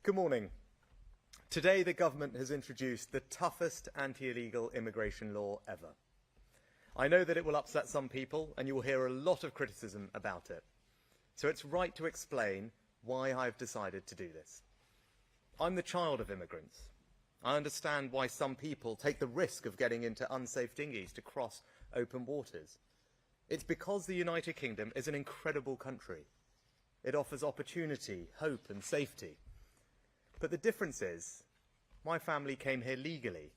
Good morning. Today the government has introduced the toughest anti-illegal immigration law ever. I know that it will upset some people and you will hear a lot of criticism about it. So it's right to explain why I've decided to do this. I'm the child of immigrants. I understand why some people take the risk of getting into unsafe dinghies to cross open waters. It's because the United Kingdom is an incredible country. It offers opportunity, hope and safety. But the difference is, my family came here legally.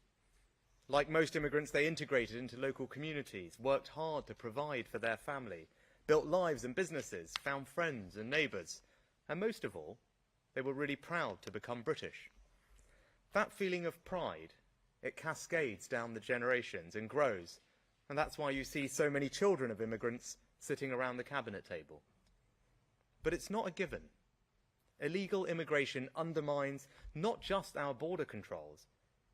Like most immigrants, they integrated into local communities, worked hard to provide for their family, built lives and businesses, found friends and neighbours, and most of all, they were really proud to become British. That feeling of pride, it cascades down the generations and grows, and that's why you see so many children of immigrants sitting around the cabinet table. But it's not a given. Illegal immigration undermines not just our border controls,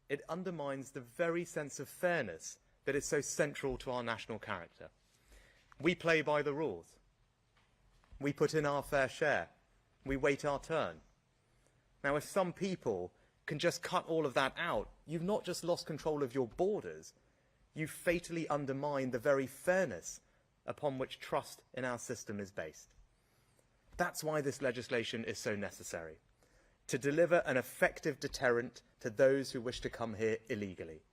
it undermines the very sense of fairness that is so central to our national character. We play by the rules. We put in our fair share. We wait our turn. Now, if some people can just cut all of that out, you've not just lost control of your borders, you've fatally undermined the very fairness upon which trust in our system is based. That's why this legislation is so necessary, to deliver an effective deterrent to those who wish to come here illegally,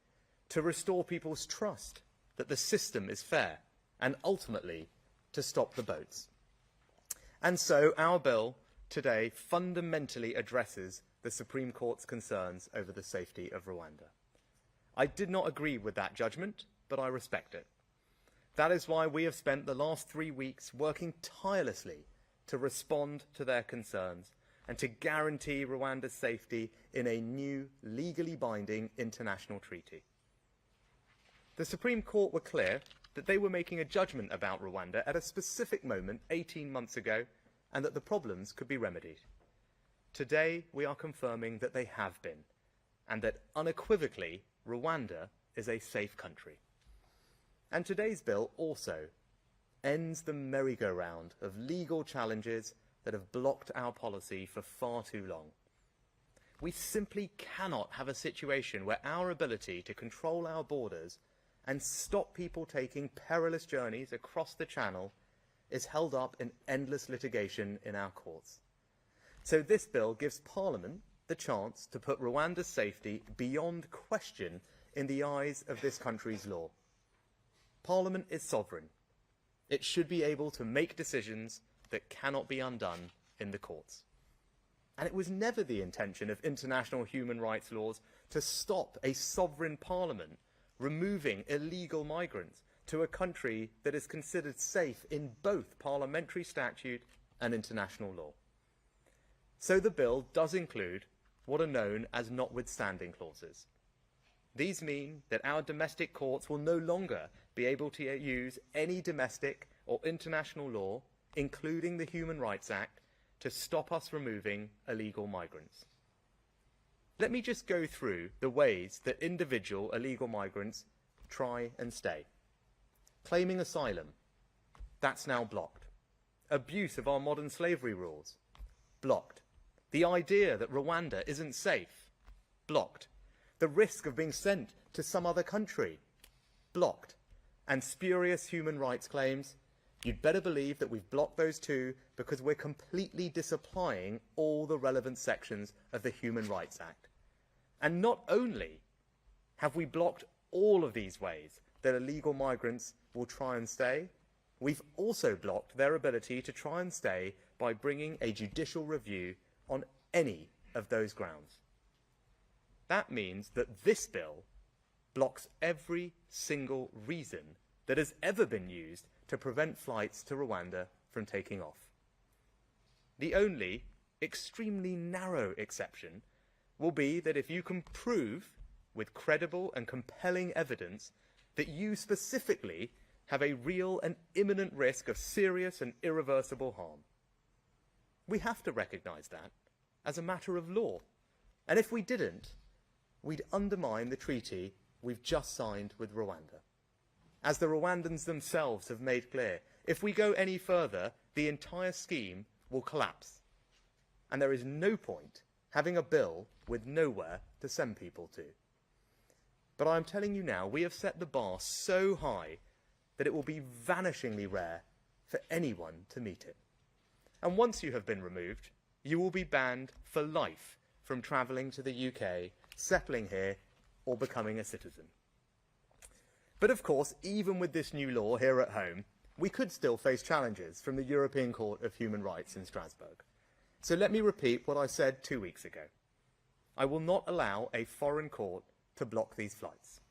to restore people's trust that the system is fair, and ultimately to stop the boats. And so our bill today fundamentally addresses the Supreme Court's concerns over the safety of Rwanda. I did not agree with that judgment, but I respect it. That is why we have spent the last 3 weeks working tirelessly to respond to their concerns and to guarantee Rwanda's safety in a new, legally binding international treaty. The Supreme Court were clear that they were making a judgment about Rwanda at a specific moment 18 months ago and that the problems could be remedied. Today, we are confirming that they have been, and that unequivocally, Rwanda is a safe country. And today's bill also ends the merry-go-round of legal challenges that have blocked our policy for far too long. We simply cannot have a situation where our ability to control our borders and stop people taking perilous journeys across the Channel is held up in endless litigation in our courts. So this bill gives Parliament the chance to put Rwanda's safety beyond question in the eyes of this country's law. Parliament is sovereign. It should be able to make decisions that cannot be undone in the courts. And it was never the intention of international human rights laws to stop a sovereign parliament removing illegal migrants to a country that is considered safe in both parliamentary statute and international law. So the bill does include what are known as notwithstanding clauses. These mean that our domestic courts will no longer be able to use any domestic or international law, including the Human Rights Act, to stop us removing illegal migrants. Let me just go through the ways that individual illegal migrants try and stay. Claiming asylum, that's now blocked. Abuse of our modern slavery rules, blocked. The idea that Rwanda isn't safe, blocked. The risk of being sent to some other country, blocked. And spurious human rights claims, you'd better believe that we've blocked those too because we're completely disapplying all the relevant sections of the Human Rights Act. And not only have we blocked all of these ways that illegal migrants will try and stay, we've also blocked their ability to try and stay by bringing a judicial review on any of those grounds. That means that this bill blocks every single reason that has ever been used to prevent flights to Rwanda from taking off. The only extremely narrow exception will be that if you can prove with credible and compelling evidence that you specifically have a real and imminent risk of serious and irreversible harm. We have to recognise that as a matter of law. And if we didn't, we'd undermine the treaty we've just signed with Rwanda. As the Rwandans themselves have made clear, if we go any further, the entire scheme will collapse. And there is no point having a bill with nowhere to send people to. But I'm telling you now, we have set the bar so high that it will be vanishingly rare for anyone to meet it. And once you have been removed, you will be banned for life from travelling to the UK, settling here, or becoming a citizen. But of course, even with this new law here at home, we could still face challenges from the European Court of Human Rights in Strasbourg. So let me repeat what I said 2 weeks ago. I will not allow a foreign court to block these flights.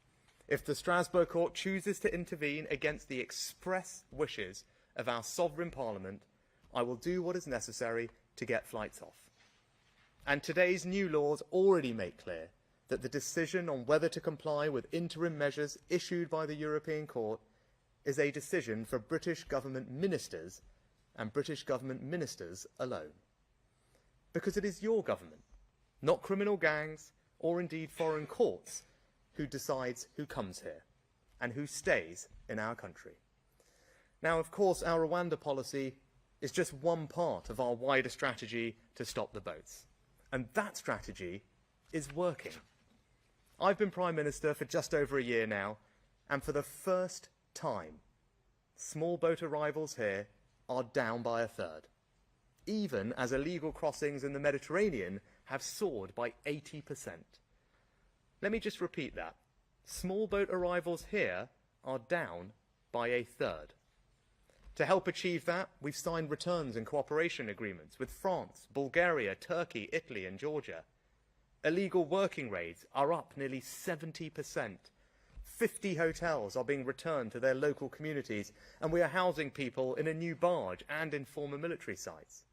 If the Strasbourg court chooses to intervene against the express wishes of our sovereign parliament, I will do what is necessary to get flights off. And today's new laws already make clear that the decision on whether to comply with interim measures issued by the European Court is a decision for British government ministers and British government ministers alone. Because it is your government, not criminal gangs or indeed foreign courts, who decides who comes here and who stays in our country. Now, of course, our Rwanda policy is just one part of our wider strategy to stop the boats. And that strategy is working. I've been Prime Minister for just over a year now, and for the first time, small boat arrivals here are down by a third, even as illegal crossings in the Mediterranean have soared by 80%. Let me just repeat that. Small boat arrivals here are down by a third. To help achieve that, we've signed returns and cooperation agreements with France, Bulgaria, Turkey, Italy and Georgia. Illegal working raids are up nearly 70%. 50 hotels are being returned to their local communities, and we are housing people in a new barge and in former military sites.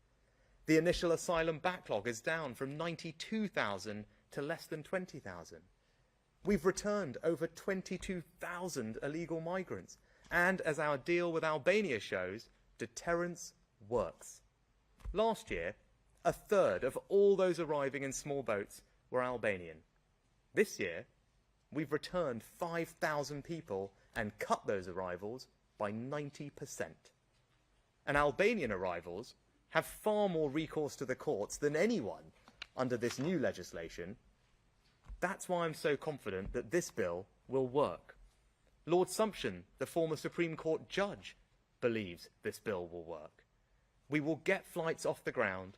The initial asylum backlog is down from 92,000 to less than 20,000. We've returned over 22,000 illegal migrants. And as our deal with Albania shows, deterrence works. Last year, a third of all those arriving in small boats were Albanian. This year, we've returned 5,000 people and cut those arrivals by 90%. And Albanian arrivals have far more recourse to the courts than anyone under this new legislation. That's why I'm so confident that this bill will work. Lord Sumption, the former Supreme Court judge, believes this bill will work. We will get flights off the ground,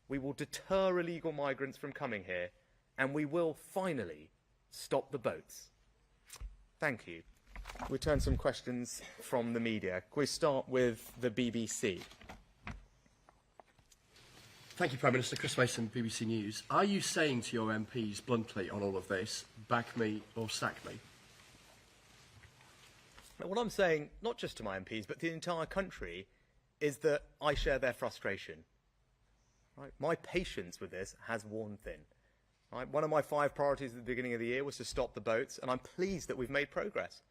we will deter illegal migrants from coming here, and we will finally stop the boats. Thank you. We turn some questions from the media. Can we start with the BBC? Thank you, Prime Minister. Chris Mason, BBC News. Are you saying to your MPs bluntly on all of this, back me or sack me? What I'm saying, not just to my MPs, but to the entire country, is that I share their frustration. Right? My patience with this has worn thin. Right? One of my 5 priorities at the beginning of the year was to stop the boats, and I'm pleased that we've made progress.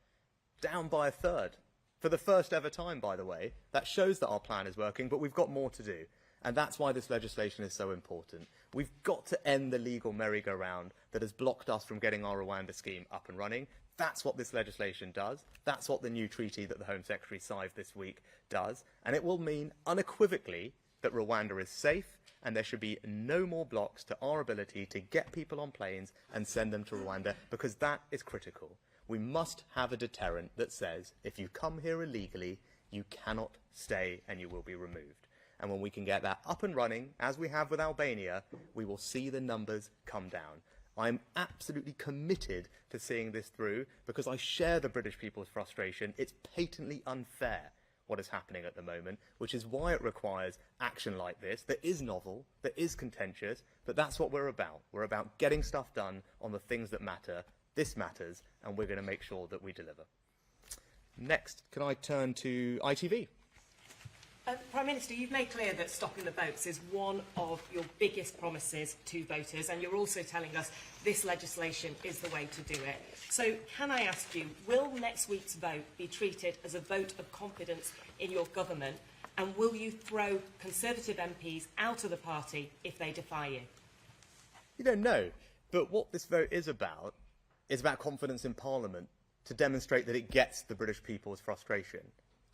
Down by a third. For the first ever time, by the way. That shows that our plan is working, but we've got more to do. And that's why this legislation is so important. We've got to end the legal merry-go-round that has blocked us from getting our Rwanda scheme up and running. That's what this legislation does. That's what the new treaty that the Home Secretary signed this week does. And it will mean unequivocally that Rwanda is safe and there should be no more blocks to our ability to get people on planes and send them to Rwanda, because that is critical. We must have a deterrent that says if you come here illegally, you cannot stay and you will be removed. And when we can get that up and running, as we have with Albania, we will see the numbers come down. I'm absolutely committed to seeing this through because I share the British people's frustration. It's patently unfair what is happening at the moment, which is why it requires action like this that is novel, that is contentious, but that's what we're about. We're about getting stuff done on the things that matter. This matters, and we're going to make sure that we deliver. Next, can I turn to ITV? Prime Minister, you've made clear that stopping the boats is one of your biggest promises to voters, and you're also telling us this legislation is the way to do it. So can I ask you, will next week's vote be treated as a vote of confidence in your government, and will you throw Conservative MPs out of the party if they defy you? You don't know, but what this vote is about confidence in Parliament to demonstrate that it gets the British people's frustration.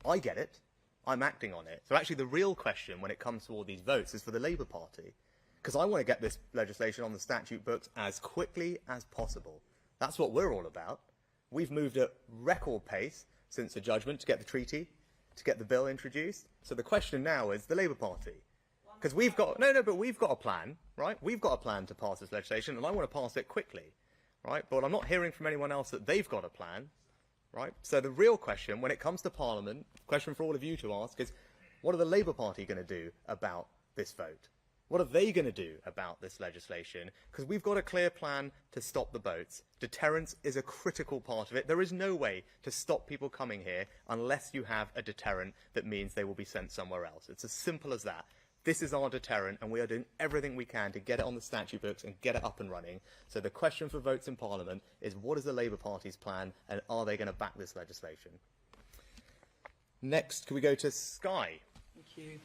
I get it. I'm acting on it. So actually the real question when it comes to all these votes is for the Labour Party. because I want to get this legislation on the statute books as quickly as possible. That's what we're all about. We've moved at record pace since the judgment to get the treaty, to get the bill introduced. So the question now is the Labour Party. Because we've got, but we've got a plan, right? We've got a plan to pass this legislation, and I want to pass it quickly, right? But I'm not hearing from anyone else that they've got a plan, right? So the real question, when it comes to Parliament, question for all of you to ask is, what are the Labour Party going to do about this vote? What are they going to do about this legislation? Because we've got a clear plan to stop the boats. Deterrence is a critical part of it. There is no way to stop people coming here unless you have a deterrent that means they will be sent somewhere else. It's as simple as that. This is our deterrent, and we are doing everything we can to get it on the statute books and get it up and running. So the question for votes in Parliament is, what is the Labour Party's plan, and are they going to back this legislation? Next, can we go to Sky? Thank you.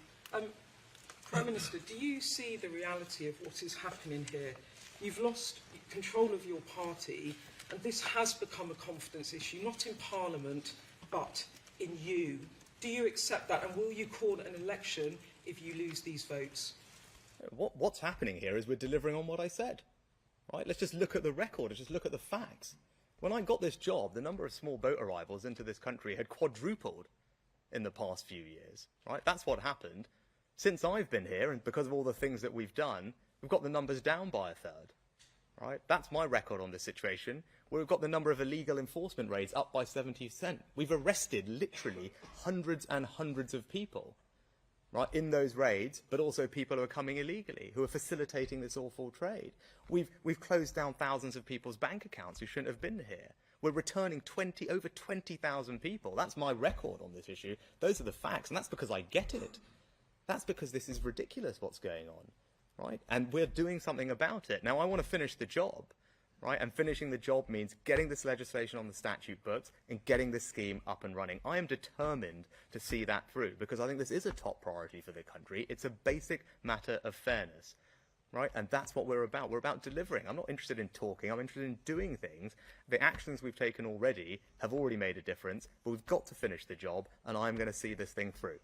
Prime Minister, do you see the reality of what is happening here? You've lost control of your party, and this has become a confidence issue, not in Parliament, but in you. Do you accept that, and will you call an election if you lose these votes? What's happening here is we're delivering on what I said. Right? Let's just look at the record. Let's just look at the facts. When I got this job, the number of small boat arrivals into this country had quadrupled in the past few years. Right? That's what happened. Since I've been here, and because of all the things that we've done, we've got the numbers down by a third. Right? That's my record on this situation. We've got the number of illegal enforcement raids up by 70%. We've arrested literally hundreds and hundreds of people, right, in those raids, but also people who are coming illegally, who are facilitating this awful trade. We've closed down thousands of people's bank accounts who shouldn't have been here. We're returning over 20,000 people. That's my record on this issue. Those are the facts, and that's because I get it. That's because this is ridiculous what's going on, right? And we're doing something about it. Now, I want to finish the job, right? And finishing the job means getting this legislation on the statute books and getting this scheme up and running. I am determined to see that through because I think this is a top priority for the country. It's a basic matter of fairness, right? And that's what we're about. We're about delivering. I'm not interested in talking. I'm interested in doing things. The actions we've taken already have already made a difference, but we've got to finish the job, and I'm going to see this thing through.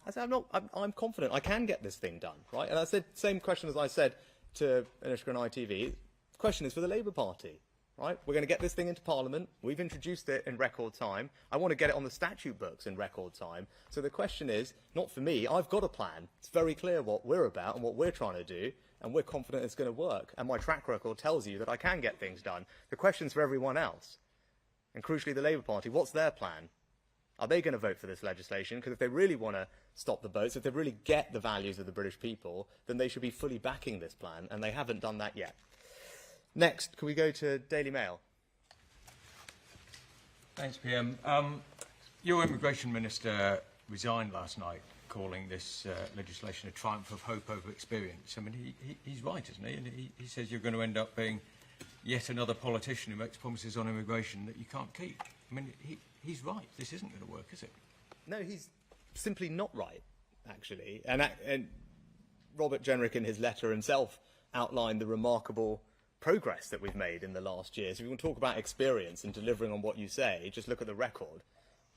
I said, I'm confident I can get this thing done, right? And I said, same question as I said to Anushka and ITV. The question is for the Labour Party, right? We're going to get this thing into Parliament. We've introduced it in record time. I want to get it on the statute books in record time. So the question is, not for me, I've got a plan. It's very clear what we're about and what we're trying to do, and we're confident it's going to work. And my track record tells you that I can get things done. The question's for everyone else, and crucially the Labour Party. What's their plan? Are they going to vote for this legislation? Because if they really want to stop the boats, if they really get the values of the British people, then they should be fully backing this plan, and they haven't done that yet. Next, can we go to Daily Mail? Thanks, PM. Your immigration minister resigned last night, calling this legislation a triumph of hope over experience. I mean, he's right, isn't he? And he says you're going to end up being yet another politician who makes promises on immigration that you can't keep. I mean, he's right. This isn't going to work, is it? No, he's simply not right, actually. And Robert Jenrick in his letter himself outlined the remarkable progress that we've made in the last year. So if you want to talk about experience and delivering on what you say, just look at the record.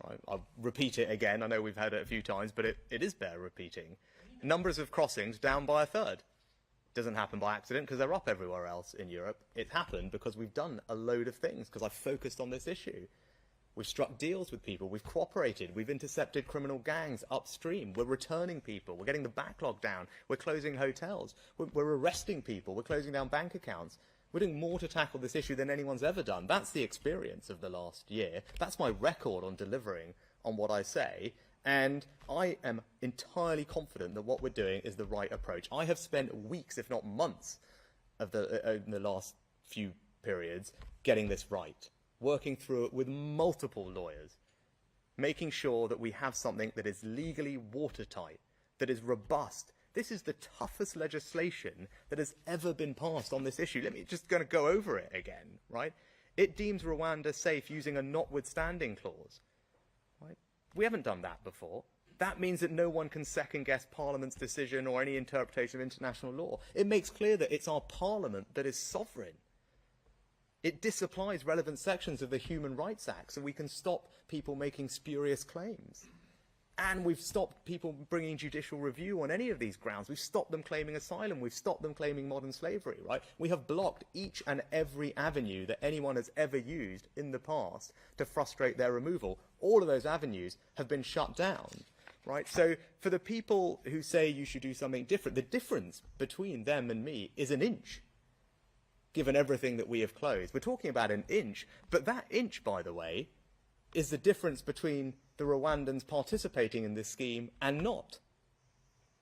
Right? I'll repeat it again. I know we've heard it a few times, but it is bear repeating. Numbers of crossings down by a third. Doesn't happen by accident because they're up everywhere else in Europe. It happened because we've done a load of things, because I've focused on this issue. We've struck deals with people. We've cooperated. We've intercepted criminal gangs upstream. We're returning people. We're getting the backlog down. We're closing hotels. We're arresting people. We're closing down bank accounts. We're doing more to tackle this issue than anyone's ever done. That's the experience of the last year. That's my record on delivering on what I say. And I am entirely confident that what we're doing is the right approach. I have spent weeks, if not months, in the last few periods getting this right, working through it with multiple lawyers, making sure that we have something that is legally watertight, that is robust. This is the toughest legislation that has ever been passed on this issue. Let me just going to go over it again, right? It deems Rwanda safe using a notwithstanding clause. Right? We haven't done that before. That means that no one can second-guess Parliament's decision or any interpretation of international law. It makes clear that it's our Parliament that is sovereign. It disapplies relevant sections of the Human Rights Act so we can stop people making spurious claims. And we've stopped people bringing judicial review on any of these grounds. We've stopped them claiming asylum. We've stopped them claiming modern slavery, right? We have blocked each and every avenue that anyone has ever used in the past to frustrate their removal. All of those avenues have been shut down, right? So for the people who say you should do something different, the difference between them and me is an inch, given everything that we have closed. We're talking about an inch, but that inch, by the way, is the difference between the Rwandans participating in this scheme and not.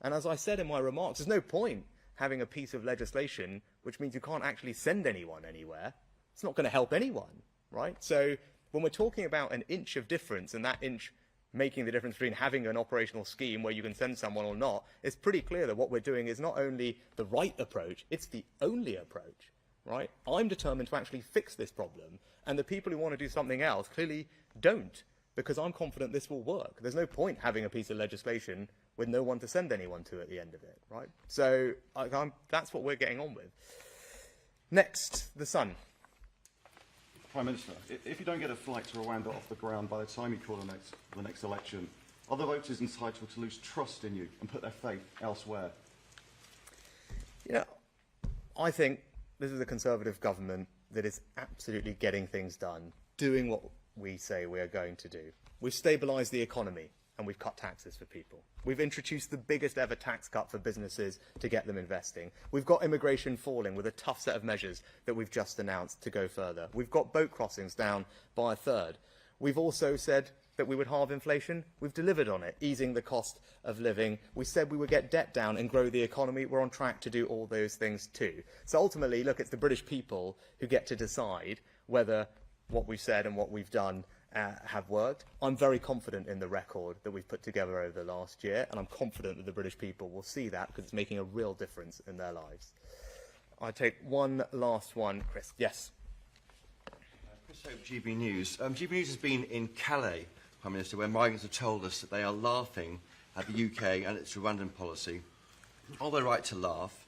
And as I said in my remarks, there's no point having a piece of legislation which means you can't actually send anyone anywhere. It's not going to help anyone, right? So when we're talking about an inch of difference, and that inch making the difference between having an operational scheme where you can send someone or not, it's pretty clear that what we're doing is not only the right approach, it's the only approach, right? I'm determined to actually fix this problem, and the people who want to do something else clearly don't, because I'm confident this will work. There's no point having a piece of legislation with no one to send anyone to at the end of it, right? So that's what we're getting on with. Next, the Sun. Prime Minister, if you don't get a flight to Rwanda off the ground by the time you call the next election, are the voters entitled to lose trust in you and put their faith elsewhere? You know, I think this is a Conservative government that is absolutely getting things done, doing what we say we are going to do. We've stabilised the economy and we've cut taxes for people. We've introduced the biggest ever tax cut for businesses to get them investing. We've got immigration falling with a tough set of measures that we've just announced to go further. We've got boat crossings down by a third. We've also said that we would halve inflation. We've delivered on it, easing the cost of living. We said we would get debt down and grow the economy. We're on track to do all those things too. So ultimately, look, it's the British people who get to decide whether what we've said and what we've done have worked. I'm very confident in the record that we've put together over the last year, and I'm confident that the British people will see that because it's making a real difference in their lives. I take one last one. Chris, yes. Chris Hope, GB News. GB News has been in Calais, Prime Minister, where migrants have told us that they are laughing at the UK and its Rwandan policy. Are they right to laugh?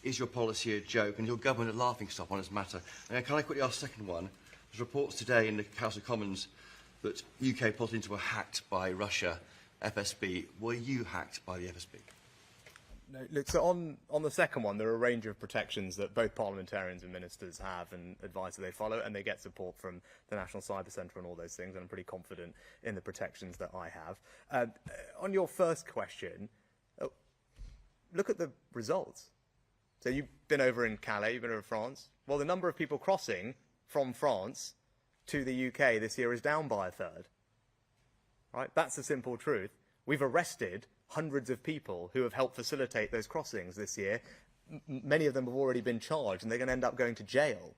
Is your policy a joke? And your government a laughingstock on this matter? And can I quickly ask a second one? There's reports today in the House of Commons that UK politicians were hacked by Russia, FSB. Were you hacked by the FSB? No, look, so on the second one, there are a range of protections that both parliamentarians and ministers have and advice that they follow, and they get support from the National Cyber Centre and all those things, and I'm pretty confident in the protections that I have. On your first question, look at the results. So you've been over in Calais, you've been over in France. Well, the number of people crossing from France to the UK this year is down by a third. Right? That's the simple truth. We've arrested hundreds of people who have helped facilitate those crossings this year. Many of them have already been charged, and they're going to end up going to jail.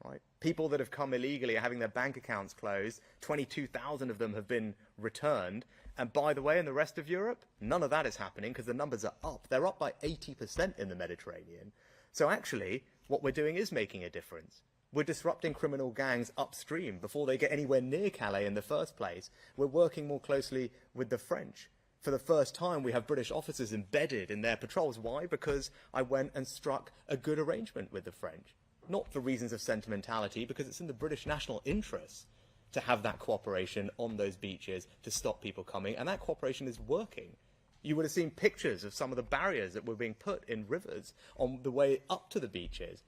Right? People that have come illegally are having their bank accounts closed. 22,000 of them have been returned. And by the way, in the rest of Europe, none of that is happening because the numbers are up. They're up by 80% in the Mediterranean. So actually, what we're doing is making a difference. We're disrupting criminal gangs upstream before they get anywhere near Calais in the first place. We're working more closely with the French. For the first time, we have British officers embedded in their patrols. Why? Because I went and struck a good arrangement with the French. Not for reasons of sentimentality, because it's in the British national interest to have that cooperation on those beaches to stop people coming, and that cooperation is working. You would have seen pictures of some of the barriers that were being put in rivers on the way up to the beaches.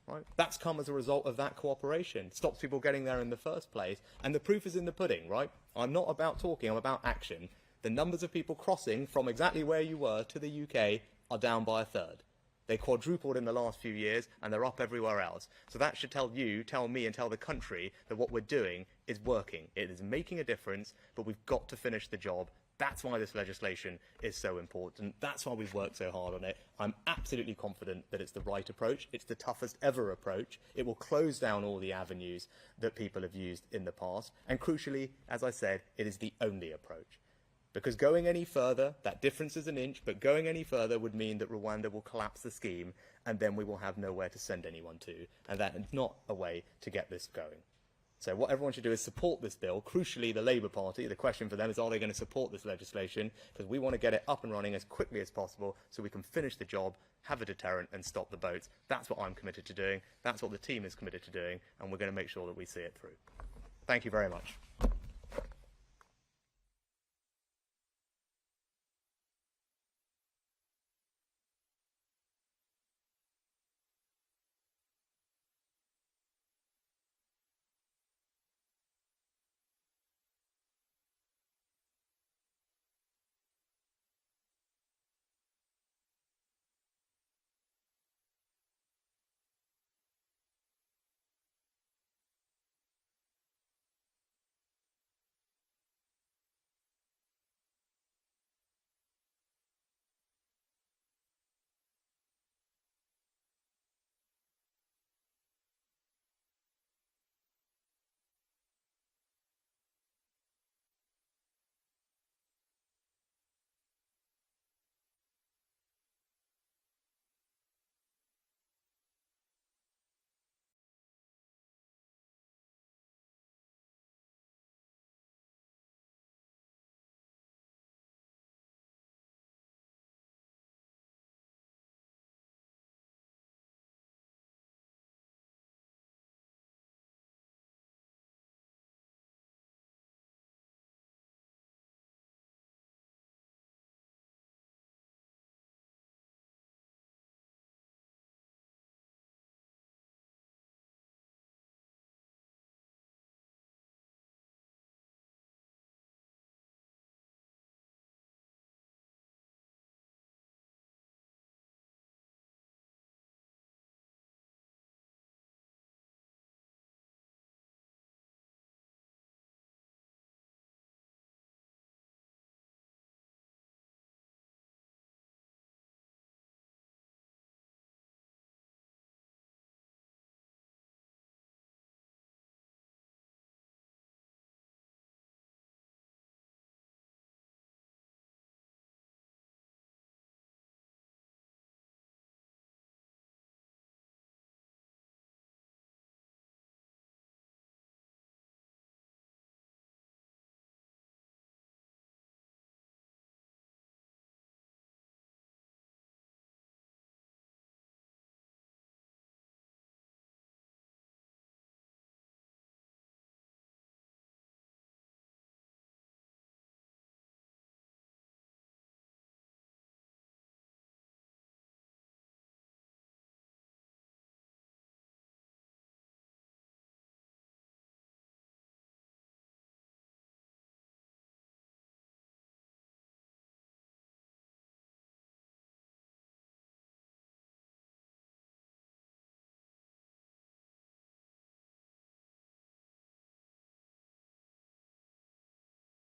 Right? That's come as a result of that cooperation. It stops people getting there in the first place. And the proof is in the pudding, right? I'm not about talking, I'm about action. The numbers of people crossing from exactly where you were to the UK are down by a third. They quadrupled in the last few years, and they're up everywhere else. So that should tell you, tell me, and tell the country that what we're doing is working. It is making a difference, but we've got to finish the job. That's why this legislation is so important. That's why we've worked so hard on it. I'm absolutely confident that it's the right approach. It's the toughest ever approach. It will close down all the avenues that people have used in the past. And crucially, as I said, it is the only approach. Because going any further, that difference is an inch, but going any further would mean that Rwanda will collapse the scheme, and then we will have nowhere to send anyone to. And that is not a way to get this going. So what everyone should do is support this bill. Crucially, the Labour Party, the question for them is, are they going to support this legislation? Because we want to get it up and running as quickly as possible so we can finish the job, have a deterrent and stop the boats. That's what I'm committed to doing. That's what the team is committed to doing. And we're going to make sure that we see it through. Thank you very much.